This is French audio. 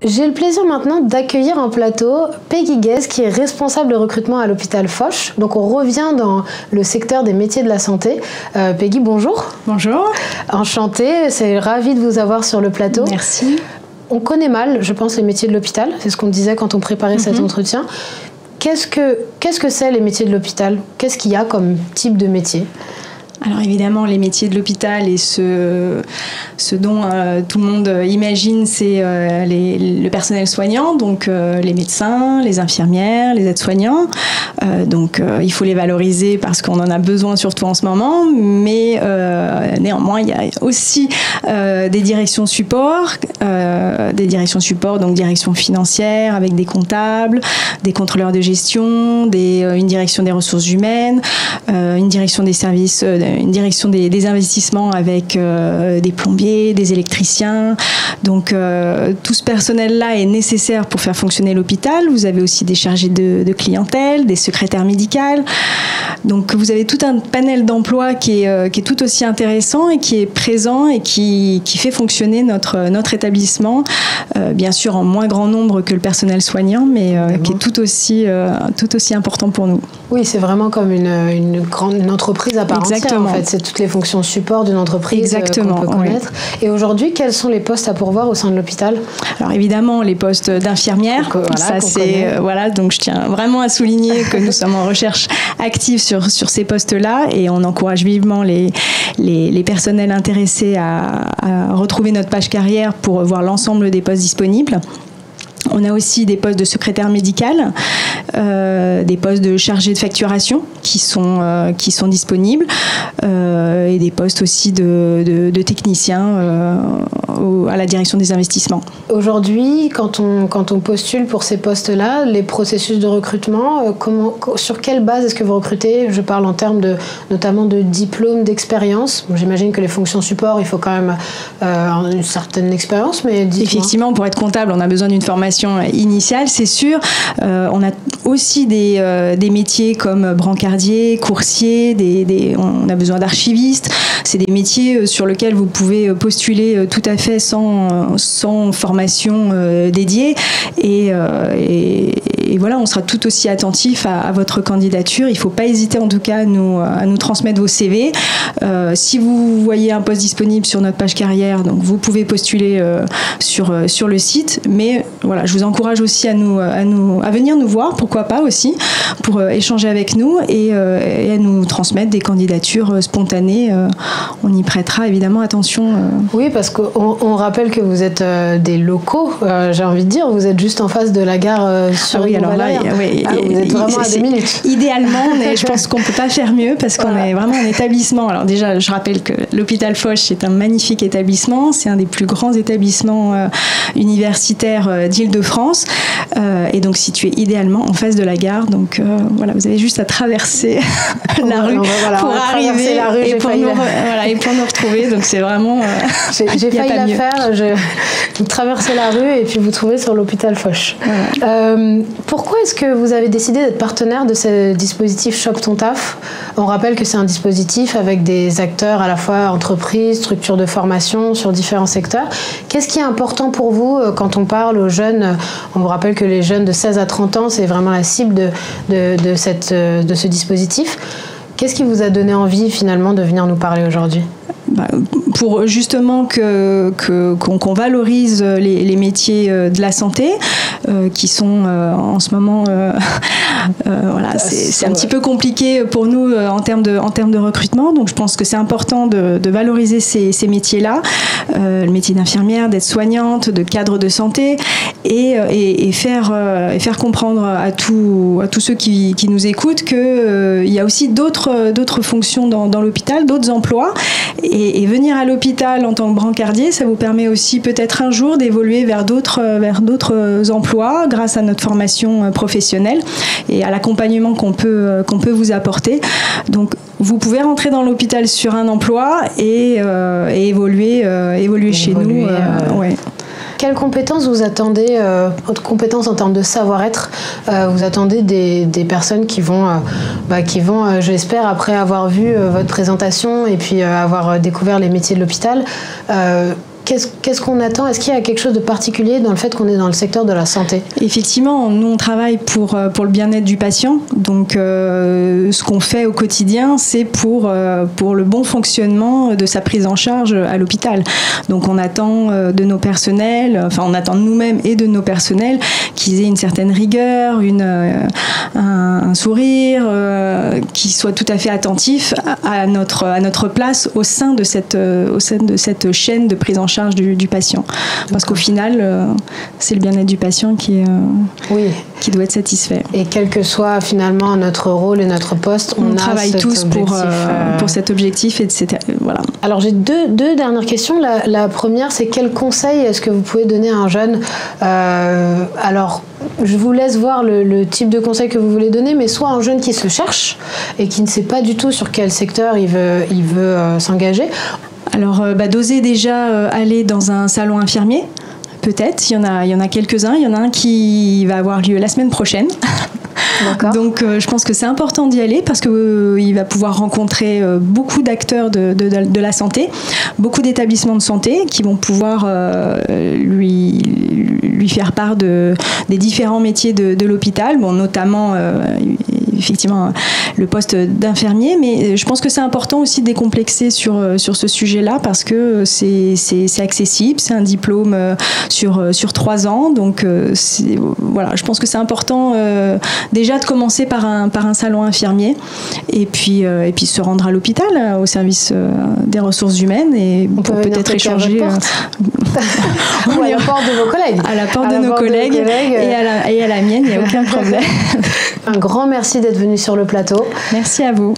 J'ai le plaisir maintenant d'accueillir en plateau Peggy Guez, qui est responsable de recrutement à l'hôpital Foch. Donc on revient dans le secteur des métiers de la santé. Peggy, bonjour. Bonjour. Enchantée, c'est ravie de vous avoir sur le plateau. Merci. On connaît mal, je pense, les métiers de l'hôpital. C'est ce qu'on disait quand on préparait cet entretien. Qu'est-ce que c'est les métiers de l'hôpital? Qu'est-ce qu'il y a comme type de métier? Alors évidemment, les métiers de l'hôpital et ce dont tout le monde imagine, c'est le personnel soignant, donc les médecins, les infirmières, les aides-soignants. Donc il faut les valoriser parce qu'on en a besoin surtout en ce moment, mais néanmoins, il y a aussi des directions support, donc direction financière avec des comptables, des contrôleurs de gestion, une direction des ressources humaines, une direction des services, une direction des investissements avec des plombiers, des électriciens. Donc tout ce personnel-là est nécessaire pour faire fonctionner l'hôpital. Vous avez aussi des chargés de clientèle, des secrétaires médicales. Donc vous avez tout un panel d'emplois qui est tout aussi intéressant et qui est présent et qui fait fonctionner notre établissement, bien sûr en moins grand nombre que le personnel soignant, mais qui est tout aussi important pour nous. Oui, c'est vraiment comme une entreprise à part entière. En fait, c'est toutes les fonctions support d'une entreprise qu'on peut connaître. Oui. Et aujourd'hui, quels sont les postes à pourvoir au sein de l'hôpital? Alors évidemment, les postes d'infirmières. Donc je tiens vraiment à souligner que nous sommes en recherche active sur ces postes-là et on encourage vivement les personnels intéressés à retrouver notre page carrière pour voir l'ensemble des postes disponibles. On a aussi des postes de secrétaire médical, des postes de chargé de facturation qui sont disponibles et des postes aussi de techniciens à la direction des investissements. Aujourd'hui, quand on postule pour ces postes-là, les processus de recrutement, sur quelle base est-ce que vous recrutez? Je parle en termes notamment de diplôme, d'expérience. J'imagine que les fonctions support, il faut quand même une certaine expérience, mais effectivement, pour être comptable, on a besoin d'une formation initiale, c'est sûr. On a aussi des métiers comme brancardier, coursier, on a besoin d'archivistes. C'est des métiers sur lesquels vous pouvez postuler tout à fait sans formation dédiée. Et voilà, on sera tout aussi attentif à votre candidature. Il ne faut pas hésiter en tout cas à nous transmettre vos CV. Si vous voyez un poste disponible sur notre page carrière, donc vous pouvez postuler sur le site. Mais voilà, je vous encourage aussi à venir nous voir, pourquoi pas aussi, pour échanger avec nous et à nous transmettre des candidatures spontanées. On y prêtera évidemment attention. Oui, parce qu'on rappelle que vous êtes des locaux, j'ai envie de dire, vous êtes juste en face de la gare sur oui, alors là, oui, vous êtes vraiment à 2 minutes. Idéalement, mais je pense qu'on ne peut pas faire mieux parce qu'on est vraiment un établissement. Alors déjà, je rappelle que l'hôpital Foch est un magnifique établissement, c'est un des plus grands établissements universitaires d'Île-de-France et donc situé idéalement en face de la gare. Donc voilà, vous avez juste à traverser la rue pour arriver et pour nous retrouver. Donc c'est vraiment... J'ai failli la faire, vous traversez la rue et puis vous trouvez sur l'hôpital Foch. Voilà. Pourquoi est-ce que vous avez décidé d'être partenaire de ce dispositif Chope ton taf? On rappelle que c'est un dispositif avec des acteurs à la fois entreprises, structures de formation sur différents secteurs. Qu'est-ce qui est important pour vous quand on parle aux jeunes? On vous rappelle que les jeunes de 16 à 30 ans, c'est vraiment la cible de ce dispositif. Qu'est-ce qui vous a donné envie finalement de venir nous parler aujourd'hui? Pour justement qu'on valorise les métiers de la santé qui sont en ce moment voilà, c'est un petit peu compliqué pour nous en termes de recrutement, donc je pense que c'est important de valoriser ces métiers-là, le métier d'infirmière, d'aide-soignante, de cadre de santé et faire comprendre à tous ceux qui nous écoutent qu'il y a aussi d'autres fonctions dans l'hôpital, d'autres emplois. Et venir à l'hôpital en tant que brancardier, ça vous permet aussi peut-être un jour d'évoluer vers d'autres emplois grâce à notre formation professionnelle et à l'accompagnement qu'on peut vous apporter. Donc vous pouvez rentrer dans l'hôpital sur un emploi et évoluer chez nous. Ouais. Quelles compétences vous attendez, compétences en termes de savoir-être, vous attendez des personnes qui vont, je l'espère, après avoir vu votre présentation et puis avoir découvert les métiers de l'hôpital, qu'est-ce qu'on attend? Est-ce qu'il y a quelque chose de particulier dans le fait qu'on est dans le secteur de la santé? Effectivement, nous on travaille pour le bien-être du patient. Donc ce qu'on fait au quotidien, c'est pour le bon fonctionnement de sa prise en charge à l'hôpital. Donc on attend de nos personnels, enfin on attend de nous-mêmes et de nos personnels qu'ils aient une certaine rigueur, un sourire, qu'ils soient tout à fait attentifs à notre place au sein de cette chaîne de prise en charge du patient. Parce qu'au final, c'est le bien-être du patient qui doit être satisfait. Et quel que soit finalement notre rôle et notre poste, on travaille tous pour cet objectif, etc. Voilà. Alors j'ai deux dernières questions. La première, c'est quel conseil est-ce que vous pouvez donner à un jeune? Alors, je vous laisse voir le type de conseil que vous voulez donner, mais soit un jeune qui se cherche et qui ne sait pas du tout sur quel secteur il veut s'engager. Alors, d'oser déjà aller dans un salon infirmier, peut-être. Il y en a quelques-uns. Il y en a un qui va avoir lieu la semaine prochaine. Donc je pense que c'est important d'y aller parce qu'il va pouvoir rencontrer beaucoup d'acteurs de la santé, beaucoup d'établissements de santé qui vont pouvoir lui faire part des différents métiers de l'hôpital, notamment effectivement le poste d'infirmier, mais je pense que c'est important aussi de décomplexer sur ce sujet-là parce que c'est accessible, c'est un diplôme sur 3 ans, donc voilà, je pense que c'est important déjà de commencer par un salon infirmier et puis se rendre à l'hôpital, au service des ressources humaines et pour peut-être échanger ou à la porte de vos collègues. À la porte de nos collègues et à la mienne, il n'y a aucun problème. Un grand merci d'être venu sur le plateau. Merci à vous.